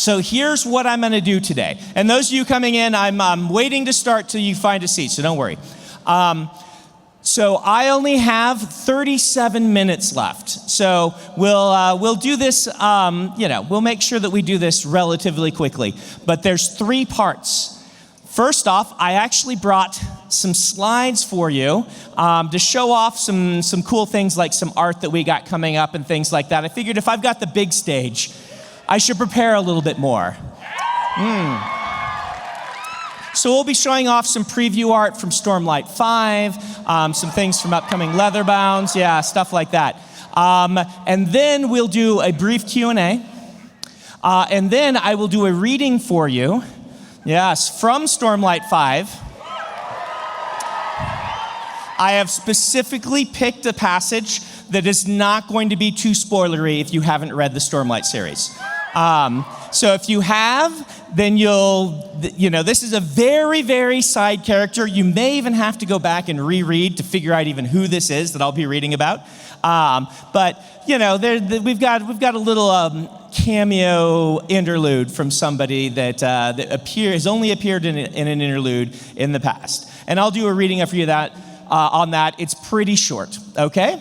So here's what I'm going to do today. And those of you coming in, I'm waiting to start till you find a seat, so don't worry. So I only have 37 minutes left. So we'll do this, we'll make sure that we do this relatively quickly. But there's 3 parts. First off, I actually brought some slides for you to show off some cool things like some art that we got coming up and things like that. I figured if I've got the big stage, I should prepare a little bit more. So we'll be showing off some preview art from Stormlight 5, some things from upcoming Leatherbounds, yeah, stuff like that. And then we'll do a brief Q&A. And then I will do a reading for you, yes, from Stormlight 5. I have specifically picked a passage that is not going to be too spoilery if you haven't read the Stormlight series. So if you have, then this is a very, very side character. You may even have to go back and reread to figure out even who this is that I'll be reading about. But we've got a little cameo interlude from somebody that has only appeared in an interlude in the past. And I'll do a reading for you on that. It's pretty short, okay?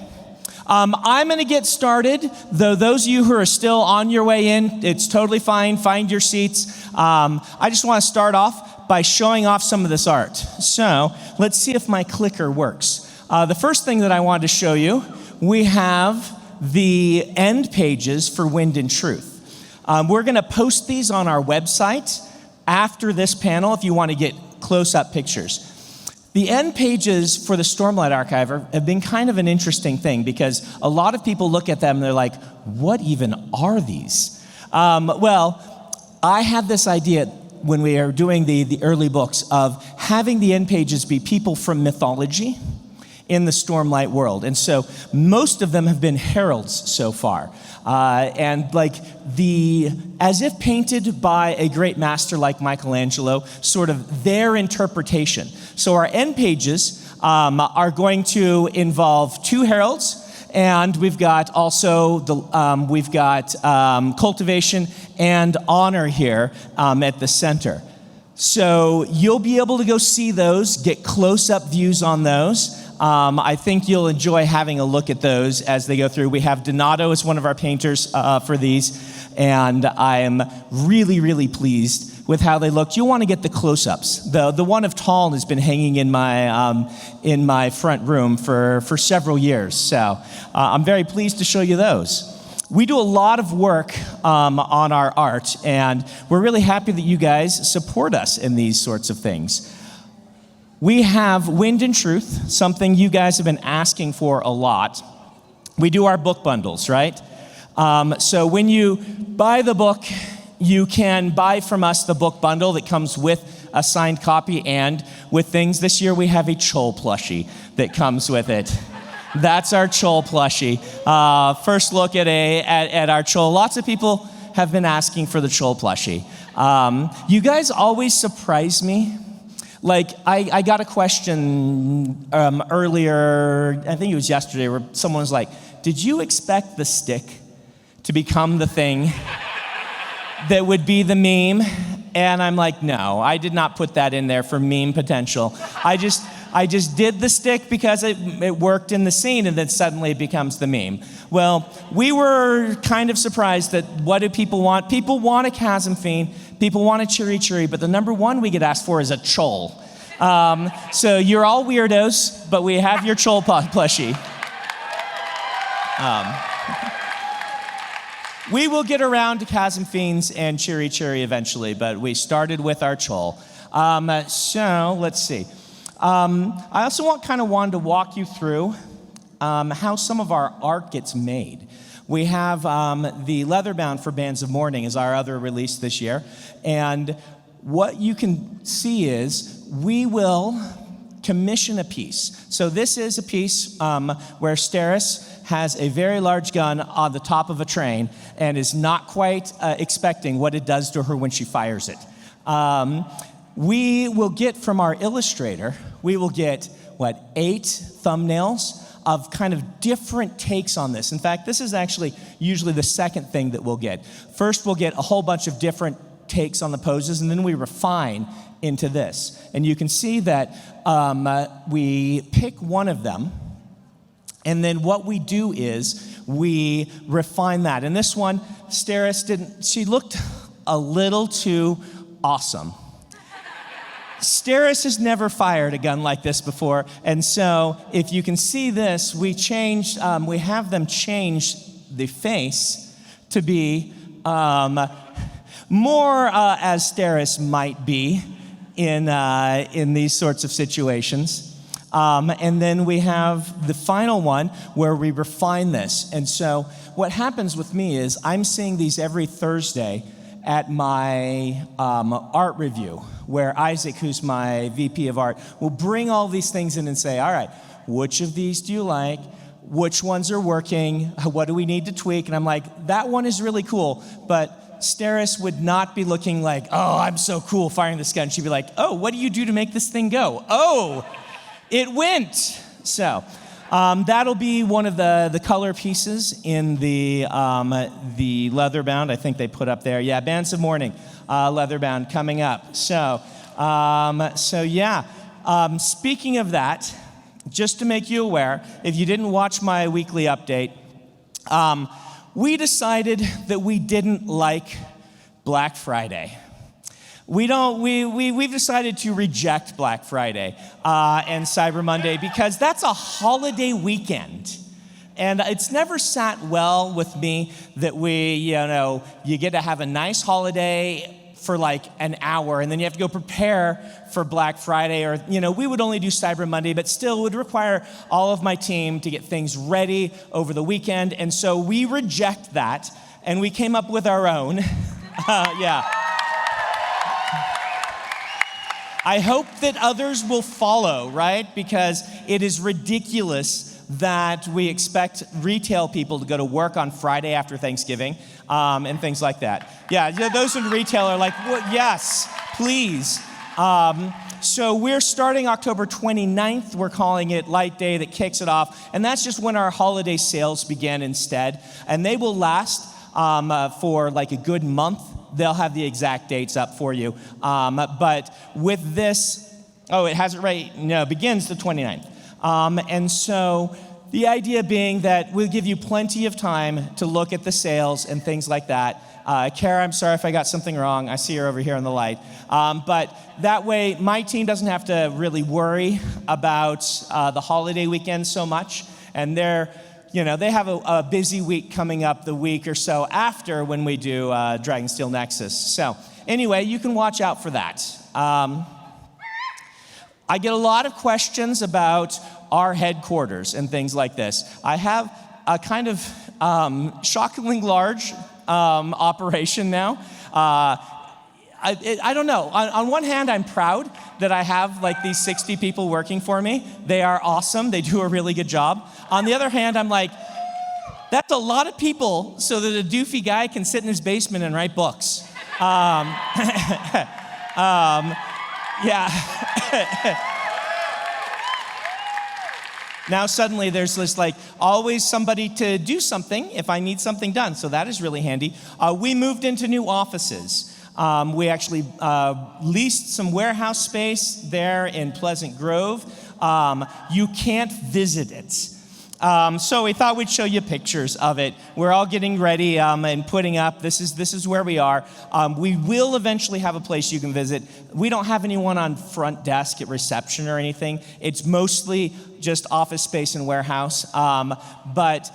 I'm going to get started, though those of you who are still on your way in, it's totally fine. Find your seats. I just want to start off by showing off some of this art. So let's see if my clicker works. The first thing that I wanted to show you, we have the end pages for Wind and Truth. We're going to post these on our website after this panel if you want to get close-up pictures. The end pages for the Stormlight Archive have been kind of an interesting thing because a lot of people look at them and they're like, what even are these? Well, I had this idea when we were doing the early books of having the end pages be people from mythology in the Stormlight world. And so most of them have been heralds so far. And as if painted by a great master like Michelangelo, sort of their interpretation. So our end pages are going to involve 2 heralds, and we've got also cultivation and honor here at the center. So you'll be able to go see those, get close-up views on those. I think you'll enjoy having a look at those as they go through. We have Donato as one of our painters for these, and I am really, really pleased with how they look. You'll want to get the close-ups. The one of Taln has been hanging in my front room for several years, so I'm very pleased to show you those. We do a lot of work on our art, and we're really happy that you guys support us in these sorts of things. We have Wind and Truth, something you guys have been asking for a lot. We do our book bundles, right? So when you buy the book, you can buy from us the book bundle that comes with a signed copy and with things. This year we have a Chol plushie that comes with it. That's our Chol plushie. First look at our Chol. Lots of people have been asking for the Chol plushie. You guys always surprise me. Like, I got a question earlier, I think it was yesterday, where someone was like, did you expect the stick to become the thing that would be the meme? And I'm like, no, I did not put that in there for meme potential. I just did the stick because it worked in the scene, and then suddenly it becomes the meme. Well, we were kind of surprised that what do people want? People want a Chasm Fiend. People want a Chiri Chiri, but the number one we get asked for is a Chol. So you're all weirdos, but we have your Chol plushie. We will get around to Chasm Fiends and Chiri Chiri eventually, but we started with our Chol. So let's see. I also wanted to walk you through how some of our art gets made. We have the Leatherbound for Bands of Mourning is our other release this year. And what you can see is we will commission a piece. So this is a piece where Steris has a very large gun on the top of a train and is not quite expecting what it does to her when she fires it. We will get from our illustrator, we will get, 8 thumbnails of kind of different takes on this. In fact, this is actually usually the second thing that we'll get. First, we'll get a whole bunch of different takes on the poses, and then we refine into this. And you can see that we pick one of them, and then what we do is we refine that. And this one, she looked a little too awesome. Steris has never fired a gun like this before, and so if you can see this, we have them change the face to be more as Steris might be in these sorts of situations. And then we have the final one where we refine this. And so what happens with me is I'm seeing these every Thursday at my art review, where Isaac, who's my VP of art, will bring all these things in and say, all right, which of these do you like? Which ones are working? What do we need to tweak? And I'm like, that one is really cool, but Steris would not be looking like, oh, I'm so cool firing this gun. She'd be like, oh, what do you do to make this thing go? Oh, it went. So that'll be one of the color pieces in the leather bound. I think they put up there. Yeah, Bands of Mourning, leather bound coming up. So yeah. Speaking of that, just to make you aware, if you didn't watch my weekly update, we decided that we didn't like Black Friday. We've decided to reject Black Friday and Cyber Monday because that's a holiday weekend. And it's never sat well with me that you get to have a nice holiday for like an hour, and then you have to go prepare for Black Friday, or, we would only do Cyber Monday, but still would require all of my team to get things ready over the weekend. And so we reject that, and we came up with our own. Yeah. I hope that others will follow, right? Because it is ridiculous that we expect retail people to go to work on Friday after Thanksgiving and things like that. Yeah, those in retail are like, well, yes, please. So we're starting October 29th. We're calling it Light Day that kicks it off. And that's just when our holiday sales begin instead. And they will last for like a good month. They'll have the exact dates up for you. But with this, it has it right. No, it begins the 29th. And so the idea being that we'll give you plenty of time to look at the sales and things like that. Kara, I'm sorry if I got something wrong. I see her over here on the light. But that way, my team doesn't have to really worry about the holiday weekend so much. And they have a busy week coming up the week or so after when we do Dragonsteel Nexus. So anyway, you can watch out for that. I get a lot of questions about our headquarters and things like this. I have a kind of shockingly large operation now. I don't know. On one hand, I'm proud that I have like these 60 people working for me. They are awesome. They do a really good job. On the other hand, I'm like, that's a lot of people so that a doofy guy can sit in his basement and write books. Yeah. Now suddenly there's this always somebody to do something if I need something done. So that is really handy. We moved into new offices. We actually leased some warehouse space there in Pleasant Grove. You can't visit it. So we thought we'd show you pictures of it. We're all getting ready and putting up. This is where we are. We will eventually have a place you can visit. We don't have anyone on front desk at reception or anything. It's mostly just office space and warehouse. But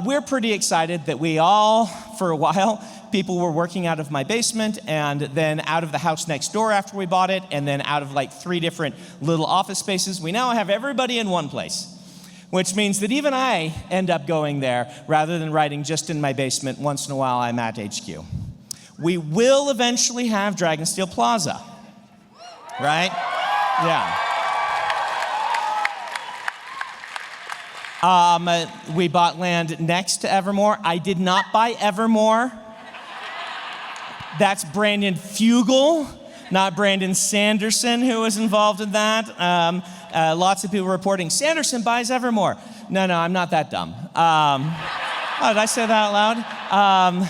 we're pretty excited that we all, for a while, people were working out of my basement and then out of the house next door after we bought it, and then out of 3 different little office spaces. We now have everybody in one place, which means that even I end up going there rather than writing just in my basement. Once in a while, I'm at HQ. We will eventually have Dragonsteel Plaza, right? Yeah. We bought land next to Evermore. I did not buy Evermore. That's Brandon Fugel, not Brandon Sanderson, who was involved in that. Lots of people reporting, Sanderson buys Evermore. No, I'm not that dumb. Oh, did I say that out loud?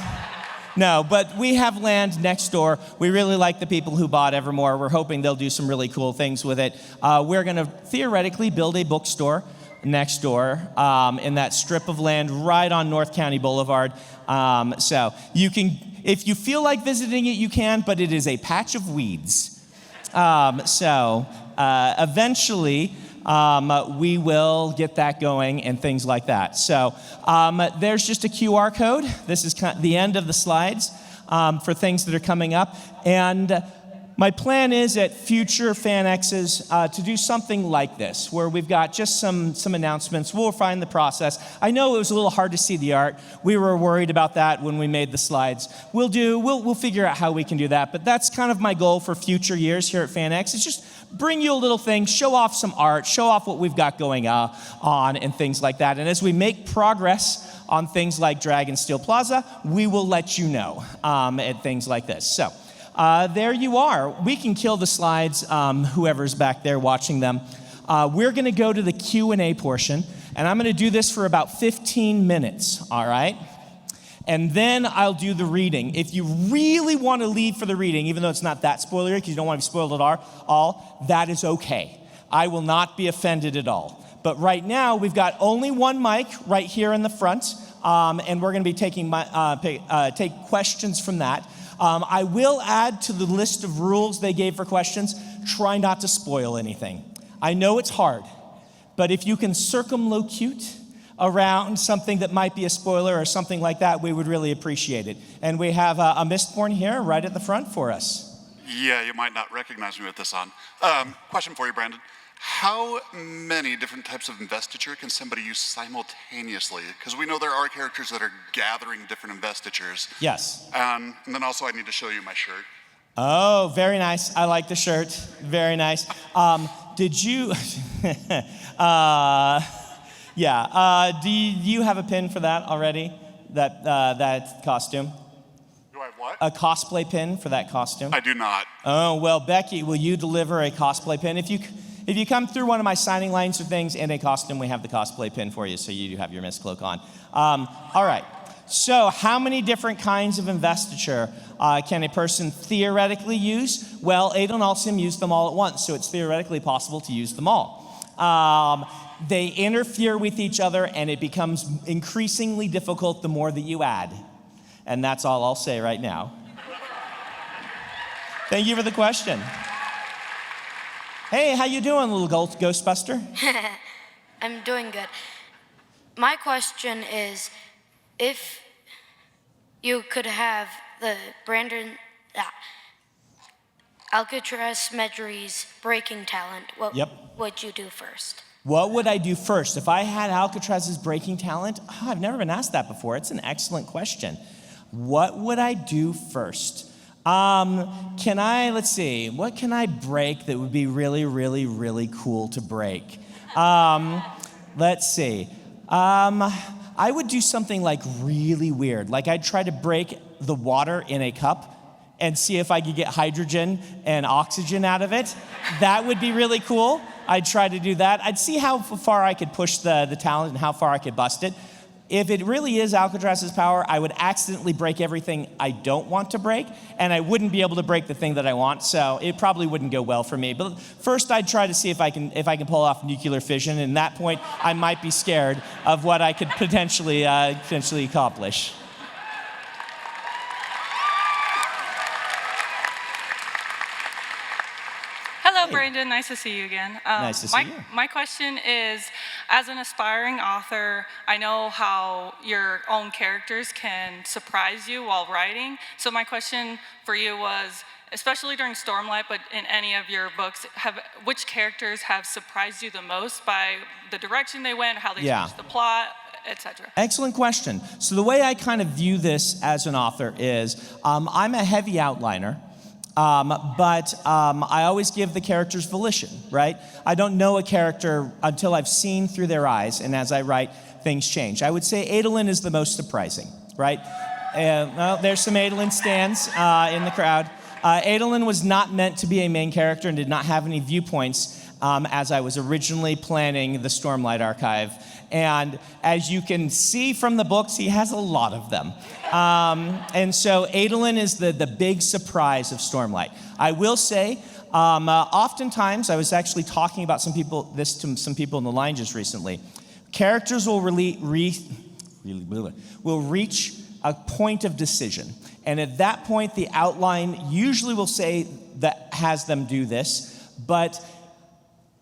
No, but we have land next door. We really like the people who bought Evermore. We're hoping they'll do some really cool things with it. We're going to theoretically build a bookstore next door in that strip of land right on North County Boulevard. So you can, if you feel like visiting it, you can, but it is a patch of weeds. Eventually, we will get that going and things like that. So there's just a QR code. This is the end of the slides for things that are coming up. And my plan is at future FanXs to do something like this, where we've got just some announcements. We'll refine the process. I know it was a little hard to see the art. We were worried about that when we made the slides. We'll figure out how we can do that. But that's kind of my goal for future years here at FanX, is just bring you a little thing, show off some art, show off what we've got going on and things like that. And as we make progress on things like Dragonsteel Plaza, we will let you know at things like this. So there you are. We can kill the slides, whoever's back there watching them. We're going to go to the Q&A portion, and I'm going to do this for about 15 minutes, all right? And then I'll do the reading. If you really want to leave for the reading, even though it's not that spoilery because you don't want to be spoiled at all, that is okay. I will not be offended at all. But right now, we've got only one mic right here in the front, and we're going to be taking take questions from that. I will add to the list of rules they gave for questions, try not to spoil anything. I know it's hard, but if you can circumlocute around something that might be a spoiler or something like that, we would really appreciate it. And we have a Mistborn here right at the front for us. Yeah, you might not recognize me with this on. Question for you, Brandon. How many different types of investiture can somebody use simultaneously? Because we know there are characters that are gathering different investitures. Yes. And then also I need to show you my shirt. Oh, very nice. I like the shirt. Very nice. Did you... do you have a pin for that already? That costume? Do I have what? A cosplay pin for that costume? I do not. Oh, well, Becky, will you deliver a cosplay pin? If you come through one of my signing lines or things in a costume, we have the cosplay pin for you, so you do have your mist cloak on. All right. So how many different kinds of investiture can a person theoretically use? Well, Adel and Alcim used them all at once, so it's theoretically possible to use them all. They interfere with each other, and it becomes increasingly difficult the more that you add. And that's all I'll say right now. Thank you for the question. Hey, how you doing, little Ghostbuster? I'm doing good. My question is, if you could have the Alcatraz Medjugorje's breaking talent, what would you do first? What would I do first? If I had Alcatraz's breaking talent? Oh, I've never been asked that before. It's an excellent question. What would I do first? Let's see, what can I break that would be really, really, really cool to break? Let's see. I would do something like really weird. Like I'd try to break the water in a cup and see if I could get hydrogen and oxygen out of it. That would be really cool. I'd try to do that. I'd see how far I could push the talent and how far I could bust it. If it really is Alcatraz's power, I would accidentally break everything I don't want to break, and I wouldn't be able to break the thing that I want, so it probably wouldn't go well for me. But first, I'd try to see if I can pull off nuclear fission, and at that point, I might be scared of what I could potentially accomplish. Hello, Brandon. Nice to see you again. Nice to see you. My question is, as an aspiring author, I know how your own characters can surprise you while writing. So my question for you was, especially during Stormlight, but in any of your books, which characters have surprised you the most by the direction they went, how they changed the plot, etc.? Excellent question. So the way I kind of view this as an author is, I'm a heavy outliner. But I always give the characters volition, right? I don't know a character until I've seen through their eyes, and as I write, things change. I would say Adolin is the most surprising, right? Well, there's some Adolin stands in the crowd. Adolin was not meant to be a main character and did not have any viewpoints as I was originally planning the Stormlight Archive. And as you can see from the books, he has a lot of them. And so Adolin is the big surprise of Stormlight. I will say, oftentimes, I was actually talking about this to some people in the line just recently. Characters will reach a point of decision. And at that point, the outline usually will say that has them do this, but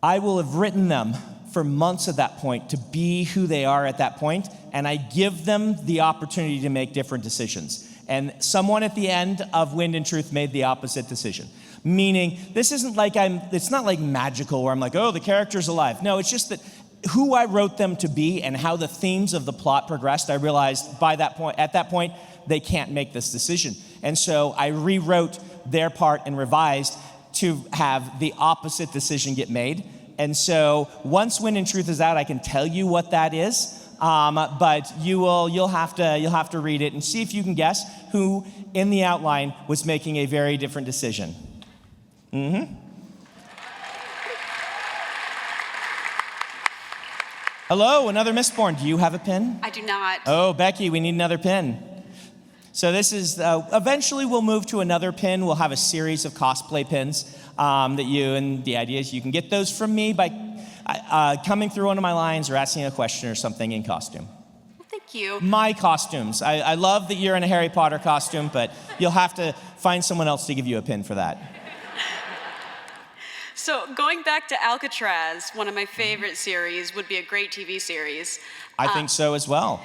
I will have written them for months at that point to be who they are at that point, and I give them the opportunity to make different decisions. And someone at the end of Wind and Truth made the opposite decision. Meaning, this isn't like it's not like magical where I'm like, oh, the character's alive. No, it's just that who I wrote them to be and how the themes of the plot progressed, I realized at that point, they can't make this decision. And so I rewrote their part and revised to have the opposite decision get made. And so once Wind and Truth is out, I can tell you what that is. But you'll have to read it and see if you can guess who in the outline was making a very different decision. Hello, another Mistborn. Do you have a pin? I do not. Oh, Becky, we need another pin. So this is, eventually we'll move to another pin. We'll have a series of cosplay pins and the idea is you can get those from me by coming through one of my lines or asking a question or something in costume. Well, thank you. My costumes. I love that you're in a Harry Potter costume, but you'll have to find someone else to give you a pin for that. So going back to Alcatraz, one of my favorite series, would be a great TV series. I think so as well.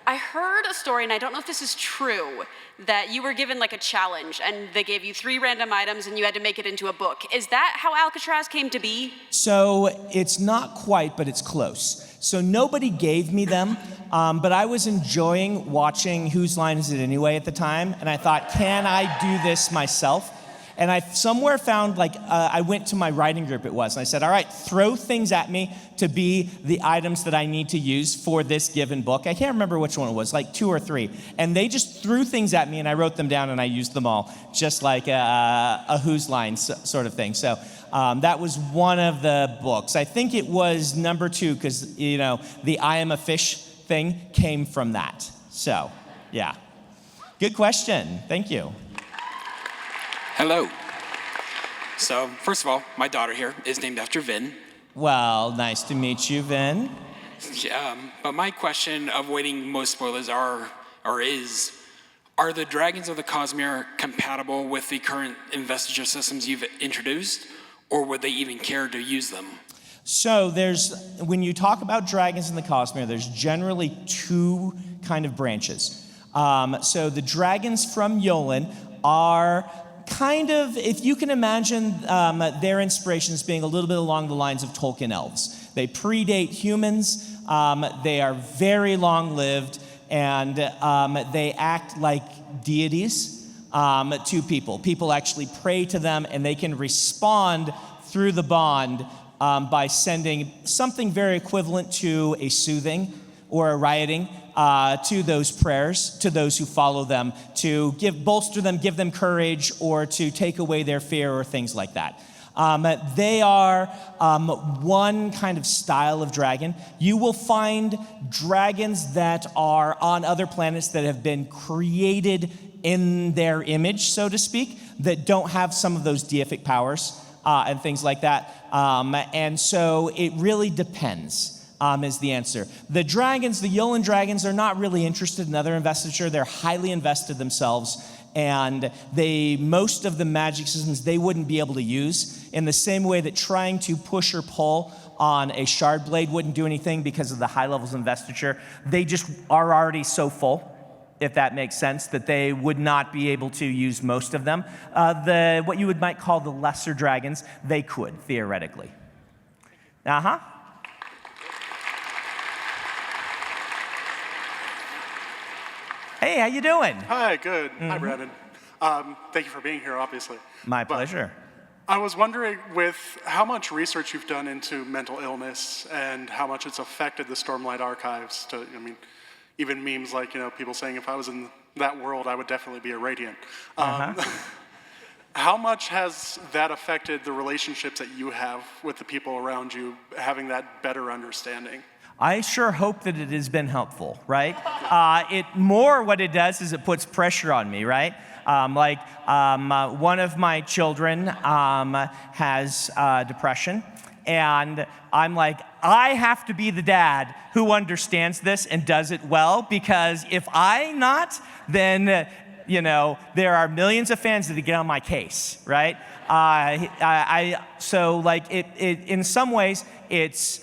I heard a story, and I don't know if this is true, that you were given like a challenge, and they gave you 3 random items, and you had to make it into a book. Is that how Alcatraz came to be? So it's not quite, but it's close. So nobody gave me them, but I was enjoying watching Whose Line Is It Anyway at the time, and I thought, can I do this myself? And I somewhere found, I went to my writing group, and I said, all right, throw things at me to be the items that I need to use for this given book. I can't remember which one it was, like 2 or 3. And they just threw things at me, and I wrote them down, and I used them all, just like a Whose Line sort of thing. So that was one of the books. I think it was number 2, because, the I Am a Fish thing came from that. So, yeah. Good question. Thank you. Hello. So, first of all, my daughter here is named after Vin. Well, nice to meet you, Vin. But my question, avoiding most spoilers, are the Dragons of the Cosmere compatible with the current investiture systems you've introduced, or would they even care to use them? So when you talk about Dragons in the Cosmere, there's generally 2 kind of branches. So the dragons from Yolen are kind of, if you can imagine their inspirations being a little bit along the lines of Tolkien elves. They predate humans, they are very long-lived, and they act like deities to people. People actually pray to them, and they can respond through the bond by sending something very equivalent to a soothing or a rioting to those prayers, to those who follow them, to bolster them, give them courage, or to take away their fear or things like that. They are one kind of style of dragon. You will find dragons that are on other planets that have been created in their image, so to speak, that don't have some of those deific powers and things like that. And so it really depends. Is the answer. The dragons, the Yolen dragons, are not really interested in other investiture. They're highly invested themselves, and most of the magic systems they wouldn't be able to use, in the same way that trying to push or pull on a shard blade wouldn't do anything because of the high levels of investiture. They just are already so full, if that makes sense, that they would not be able to use most of them. What you might call the lesser dragons, they could, theoretically. Hey, how you doing? Hi, good. Hi, Brandon. Thank you for being here, obviously. My pleasure. I was wondering, with how much research you've done into mental illness and how much it's affected the Stormlight archives, even memes like, people saying if I was in that world, I would definitely be a Radiant. How How much has that affected the relationships that you have with the people around you, having that better understanding? I sure hope that it has been helpful, right? What it does is it puts pressure on me, right? One of my children has depression, and I'm like, I have to be the dad who understands this and does it well, because if I'm not, then there are millions of fans that get on my case, right? In some ways, it's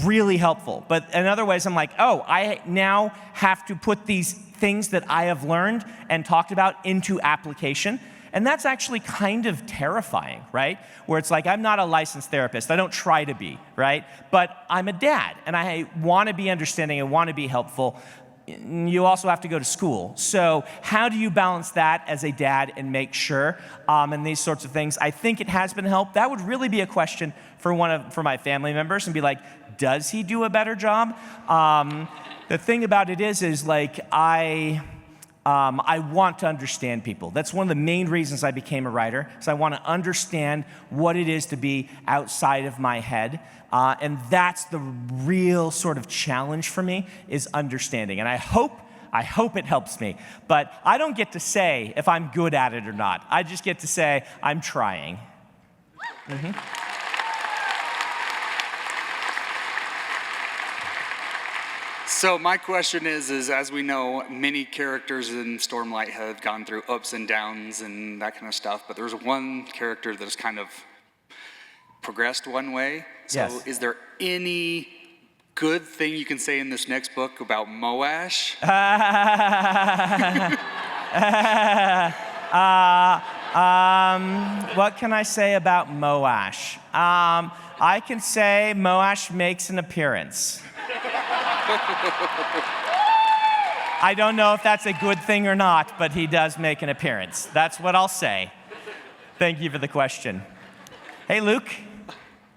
really helpful. But in other ways, I'm like, oh, I now have to put these things that I have learned and talked about into application. And that's actually kind of terrifying, right? Where it's like, I'm not a licensed therapist. I don't try to be, right? But I'm a dad, and I want to be understanding and want to be helpful. You also have to go to school. So how do you balance that as a dad and make sure, and these sorts of things? I think it has been helped. That would really be a question for my family members, and be like, does he do a better job? The thing about it is like, I want to understand people. That's one of the main reasons I became a writer, is I want to understand what it is to be outside of my head. And that's the real sort of challenge for me, is understanding. And I hope it helps me. But I don't get to say if I'm good at it or not. I just get to say I'm trying. Mm-hmm. So my question is, as we know, many characters in Stormlight have gone through ups and downs and that kind of stuff, but there's one character that has kind of progressed one way. So yes. Is there any good thing you can say in this next book about Moash? What can I say about Moash? I can say Moash makes an appearance. I don't know if that's a good thing or not, but he does make an appearance. That's what I'll say. Thank you for the question. Hey, Luke.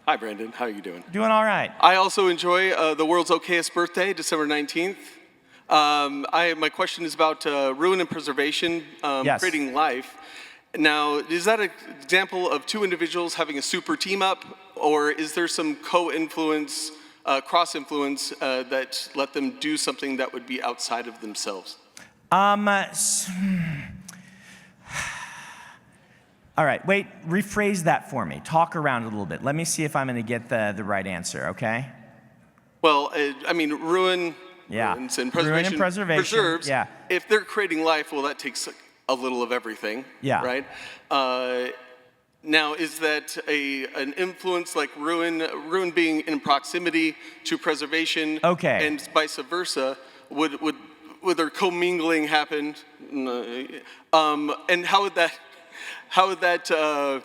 Hi, Brandon. How are you doing? Doing all right. I also enjoy the world's okayest birthday, December 19th. My question is about ruin and preservation, yes. creating life. Now, is that an example of two individuals having a super team up, or is there some co-influence, cross-influence that let them do something that would be outside of themselves? All right, wait, rephrase that for me. Talk around a little bit. Let me see if I'm going to get the right answer, okay? Well, ruin, yeah. ruins and preservation, Ruin and preservation, preserves. yeah. If they're creating life, well, that takes a little of everything, yeah. right? Now, is that an influence like ruin being in proximity to preservation, okay. and vice versa? Would there commingling happen? And how would that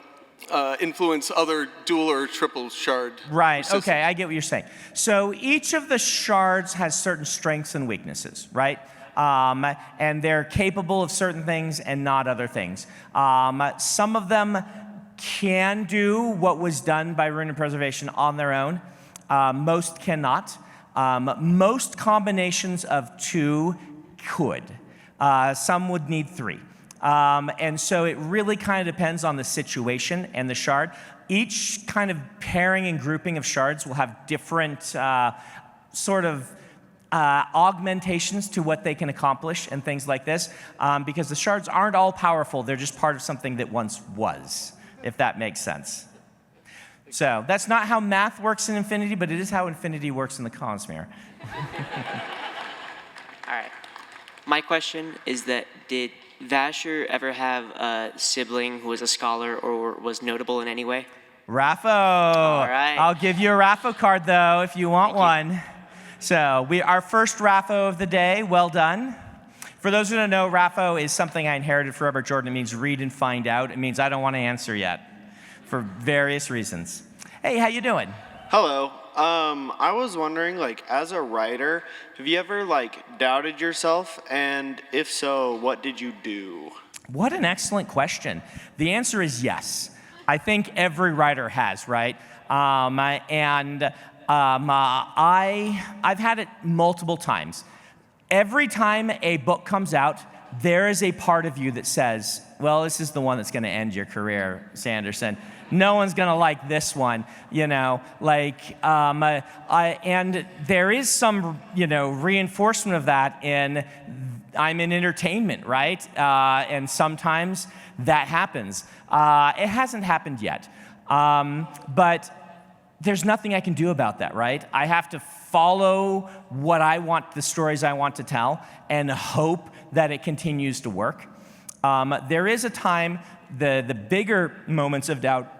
influence other dual or triple shard? Right, systems? okay, I get what you're saying. So each of the shards has certain strengths and weaknesses, right? And they're capable of certain things and not other things. Some of them can do what was done by ruin and preservation on their own. Most cannot. Most combinations of two could. Some would need three. And so it really kind of depends on the situation and the shard. Each kind of pairing and grouping of shards will have different augmentations to what they can accomplish and things like this, because the shards aren't all powerful. They're just part of something that once was, if that makes sense. So that's not how math works in Infinity, but it is how Infinity works in the Cosmere. All right. My question is that did Vasher ever have a sibling who was a scholar or was notable in any way? Raffo. All right. I'll give you a Raffo card, though, if you want one. So our first Raffo of the day, well done. For those who don't know, Raffo is something I inherited from Robert Jordan. It means read and find out. It means I don't want to answer yet for various reasons. Hey, how you doing? Hello. I was wondering, as a writer, have you ever, doubted yourself? And if so, what did you do? What an excellent question. The answer is yes. I think every writer has, right? I've had it multiple times. Every time a book comes out, there is a part of you that says, well, this is the one that's going to end your career, Sanderson. No one's going to like this one, and there is some, reinforcement of that in, I'm in entertainment, right? And sometimes that happens. It hasn't happened yet, but there's nothing I can do about that, right? I have to follow what I want, the stories I want to tell, and hope that it continues to work. There is a time, the bigger moments of doubt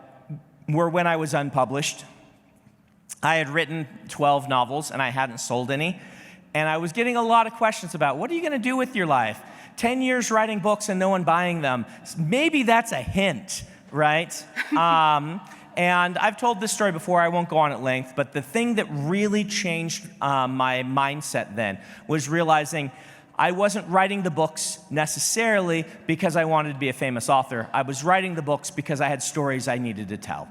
were when I was unpublished. I had written 12 novels and I hadn't sold any. And I was getting a lot of questions about, what are you going to do with your life? 10 years writing books and no one buying them. Maybe that's a hint, right? And I've told this story before, I won't go on at length, but the thing that really changed my mindset then was realizing I wasn't writing the books necessarily because I wanted to be a famous author. I was writing the books because I had stories I needed to tell.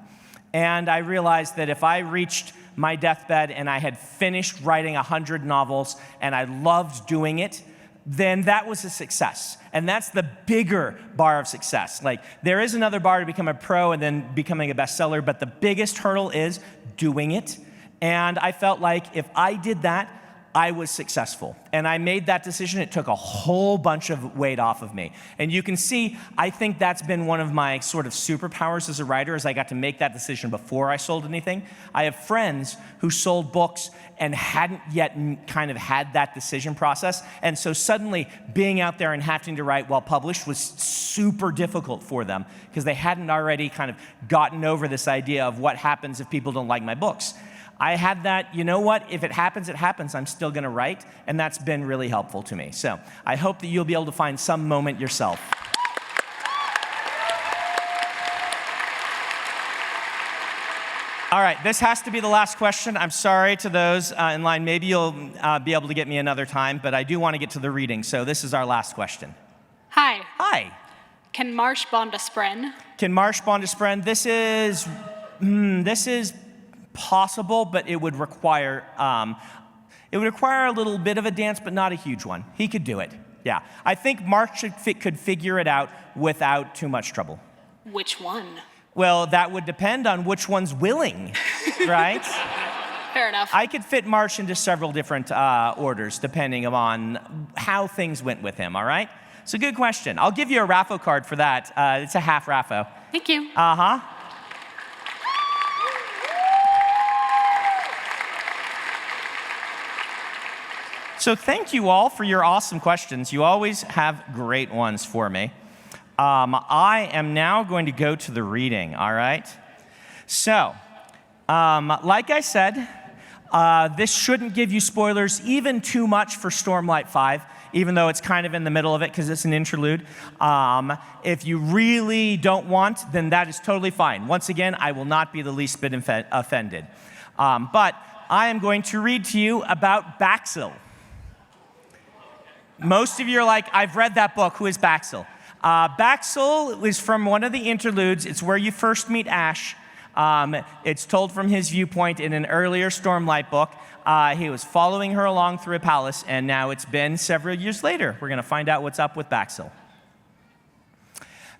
And I realized that if I reached my deathbed and I had finished writing 100 novels and I loved doing it, then that was a success. And that's the bigger bar of success. Like, there is another bar to become a pro and then becoming a bestseller, but the biggest hurdle is doing it. And I felt like if I did that, I was successful. And I made that decision. It took a whole bunch of weight off of me. And you can see, I think that's been one of my sort of superpowers as a writer, is I got to make that decision before I sold anything. I have friends who sold books and hadn't yet kind of had that decision process. And so suddenly being out there and having to write while published was super difficult for them because they hadn't already kind of gotten over this idea of what happens if people don't like my books. I had that, you know what, if it happens, it happens. I'm still going to write, and that's been really helpful to me. So I hope that you'll be able to find some moment yourself. All right, this has to be the last question. I'm sorry to those in line. Maybe you'll be able to get me another time, but I do want to get to the reading. So this is our last question. Hi. Hi. Can Marsh bond a spren? Can Marsh bond a spren? This is possible, but it would require a little bit of a dance, but not a huge one. He could do it. Yeah, I think Marsh could figure it out without too much trouble. Which one? Well, that would depend on which one's willing, right? Fair enough. I could fit Marsh into several different orders depending on how things went with him. All right. So good question. I'll give you a Raffo card for that. It's a half Raffo. Thank you. Uh-huh. So thank you all for your awesome questions. You always have great ones for me. I am now going to go to the reading, all right? So, like I said, this shouldn't give you spoilers even too much for Stormlight 5, even though it's kind of in the middle of it because it's an interlude. If you really don't want, then that is totally fine. Once again, I will not be the least bit offended. But I am going to read to you about Baxil. Most of you are like, I've read that book. Who is Baxil? Baxil is from one of the interludes. It's where you first meet Ash. It's told from his viewpoint in an earlier Stormlight book. He was following her along through a palace, and now it's been several years later. We're going to find out what's up with Baxil.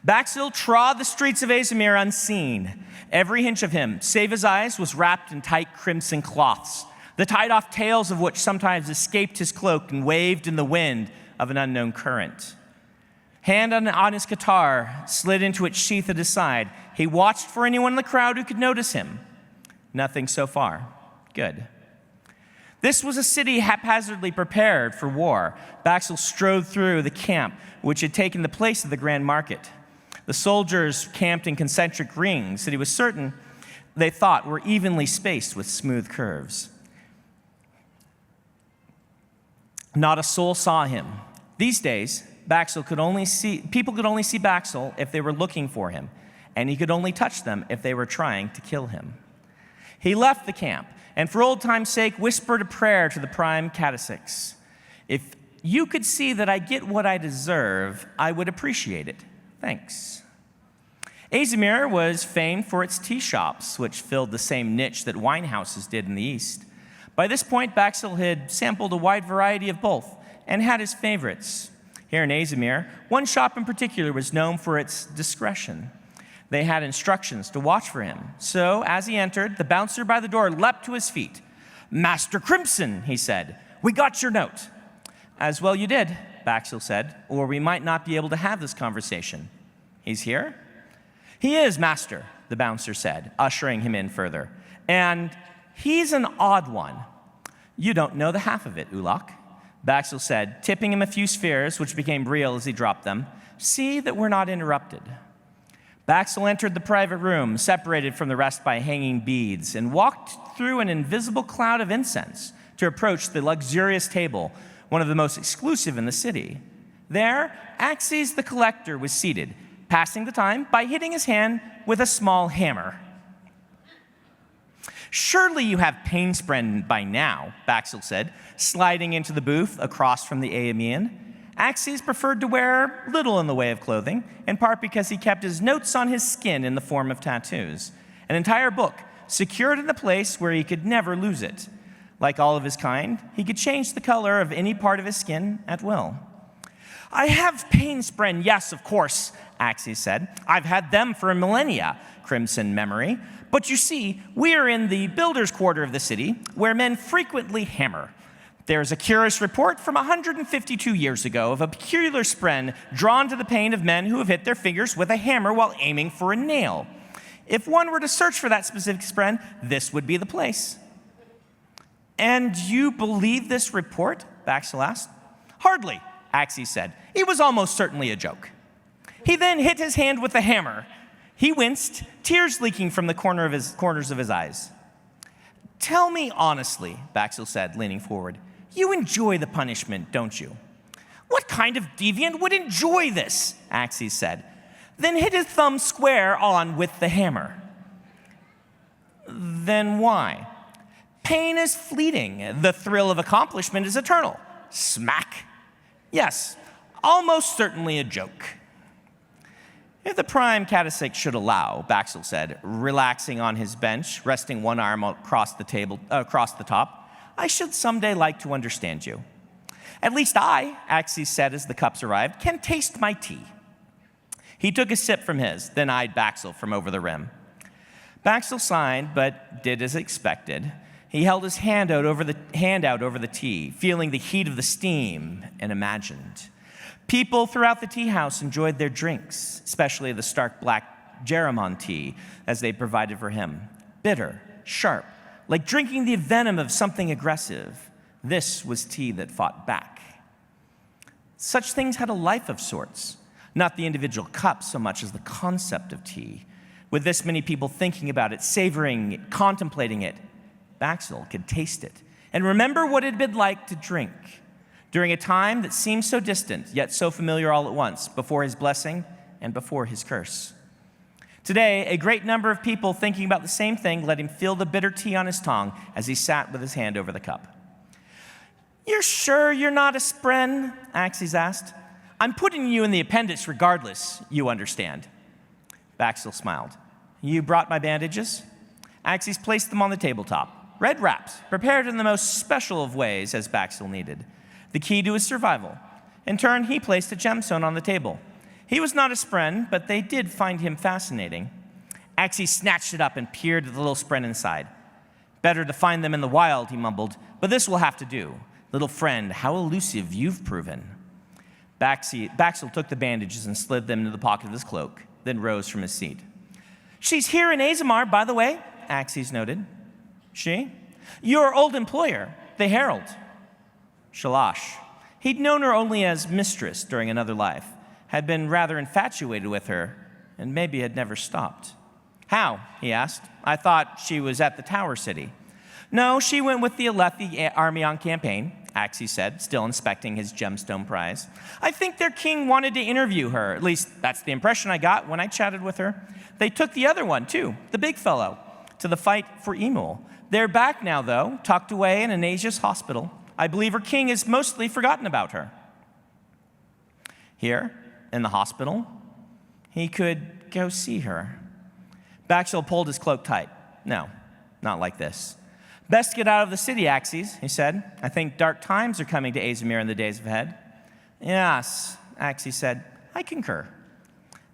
Baxil trod the streets of Azamir unseen. Every inch of him, save his eyes, was wrapped in tight crimson cloths, the tied-off tails of which sometimes escaped his cloak and waved in the wind of an unknown current. Hand on his guitar slid into its sheath at his side. He watched for anyone in the crowd who could notice him. Nothing so far. Good. This was a city haphazardly prepared for war. Baxil strode through the camp, which had taken the place of the grand market. The soldiers camped in concentric rings that he was certain they thought were evenly spaced with smooth curves. Not a soul saw him. These days, people could only see Baxil if they were looking for him, and he could only touch them if they were trying to kill him. He left the camp, and for old time's sake, whispered a prayer to the prime Catasix. If you could see that I get what I deserve, I would appreciate it. Thanks. Azamir was famed for its tea shops, which filled the same niche that wine houses did in the East. By this point, Baxil had sampled a wide variety of both and had his favorites. Here in Azemir, one shop in particular was known for its discretion. They had instructions to watch for him. So, as he entered, the bouncer by the door leapt to his feet. "Master Crimson," he said, "we got your note." "As well you did," Baxel said, "or we might not be able to have this conversation." "He's here?" "He is, master," the bouncer said, ushering him in further. "And he's an odd one." "You don't know the half of it, Ulak," Baxel said, tipping him a few spheres, which became real as he dropped them. "See that we're not interrupted." Baxel entered the private room, separated from the rest by hanging beads, and walked through an invisible cloud of incense to approach the luxurious table, one of the most exclusive in the city. There, Axes the Collector was seated, passing the time by hitting his hand with a small hammer. "Surely you have Painspren by now," Baxel said, sliding into the booth across from the Aeamian. Axes preferred to wear little in the way of clothing, in part because he kept his notes on his skin in the form of tattoos. An entire book, secured in a place where he could never lose it. Like all of his kind, he could change the color of any part of his skin at will. "I have Painspren, yes, of course," Axes said. "I've had them for millennia, Crimson memory. But you see, we are in the builder's quarter of the city, where men frequently hammer. There's a curious report from 152 years ago of a peculiar spren drawn to the pain of men who have hit their fingers with a hammer while aiming for a nail. If one were to search for that specific spren, this would be the place." "And you believe this report?" Baxel asked. "Hardly," Axes said. "It was almost certainly a joke." He then hit his hand with the hammer. He winced, tears leaking from the corners of his eyes. "Tell me honestly," Baxel said, leaning forward. "You enjoy the punishment, don't you?" "What kind of deviant would enjoy this?" Axes said. Then hit his thumb square on with the hammer. "Then why?" "Pain is fleeting. The thrill of accomplishment is eternal." Smack. "Yes, almost certainly a joke." "If the prime catasic should allow," Baxel said, relaxing on his bench, resting one arm across the top, "I should someday like to understand you." "At least I," Axes said as the cups arrived, "can taste my tea." He took a sip from his, then eyed Baxel from over the rim. Baxel signed, but did as expected. He held his hand out over the tea, feeling the heat of the steam, and imagined. People throughout the tea house enjoyed their drinks, especially the stark black Jeremon tea, as they provided for him. Bitter, sharp, like drinking the venom of something aggressive. This was tea that fought back. Such things had a life of sorts, not the individual cup so much as the concept of tea. With this many people thinking about it, savoring it, contemplating it, Baxel could taste it and remember what it had been like to drink during a time that seemed so distant, yet so familiar all at once, before his blessing and before his curse. Today, a great number of people thinking about the same thing let him feel the bitter tea on his tongue as he sat with his hand over the cup. "You're sure you're not a spren?" Axes asked. "I'm putting you in the appendix regardless, you understand." Baxel smiled. "You brought my bandages?" Axes placed them on the tabletop. Red wraps, prepared in the most special of ways as Baxel needed. The key to his survival. In turn, he placed a gemstone on the table. He was not a spren, but they did find him fascinating. Axes snatched it up and peered at the little spren inside. "Better to find them in the wild," he mumbled, "but this will have to do. Little friend, how elusive you've proven." Baxel took the bandages and slid them into the pocket of his cloak, then rose from his seat. "She's here in Azemar, by the way," Axes noted. "She?" "Your old employer, the Herald." Shalash. He'd known her only as mistress during another life, had been rather infatuated with her, and maybe had never stopped. "How?" he asked. "I thought she was at the Tower City." "No, she went with the Alethi army on campaign," Axes said, still inspecting his gemstone prize. "I think their king wanted to interview her. At least that's the impression I got when I chatted with her. They took the other one, too, the big fellow, to the fight for Emul. They're back now, though, tucked away in an Asia's hospital. I believe her king has mostly forgotten about her." Here, in the hospital, he could go see her. Baxel pulled his cloak tight. "No, not like this." "Best get out of the city, Axes," he said. "I think dark times are coming to Azemir in the days ahead." "Yes," Axie said, I concur.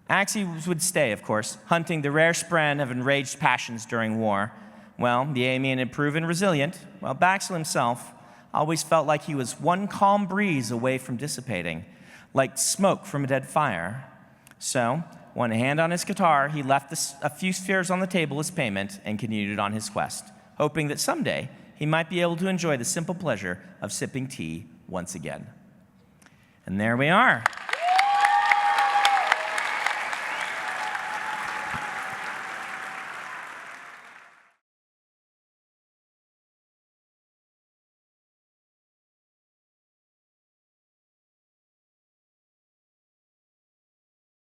Axie would stay, of course, hunting the rare spren of enraged passions during war. Well, the Amian had proven resilient, while Baxel himself always felt like he was one calm breeze away from dissipating, like smoke from a dead fire. So, one hand on his guitar, he left a few spheres on the table as payment and continued on his quest, hoping that someday he might be able to enjoy the simple pleasure of sipping tea once again. And there we are.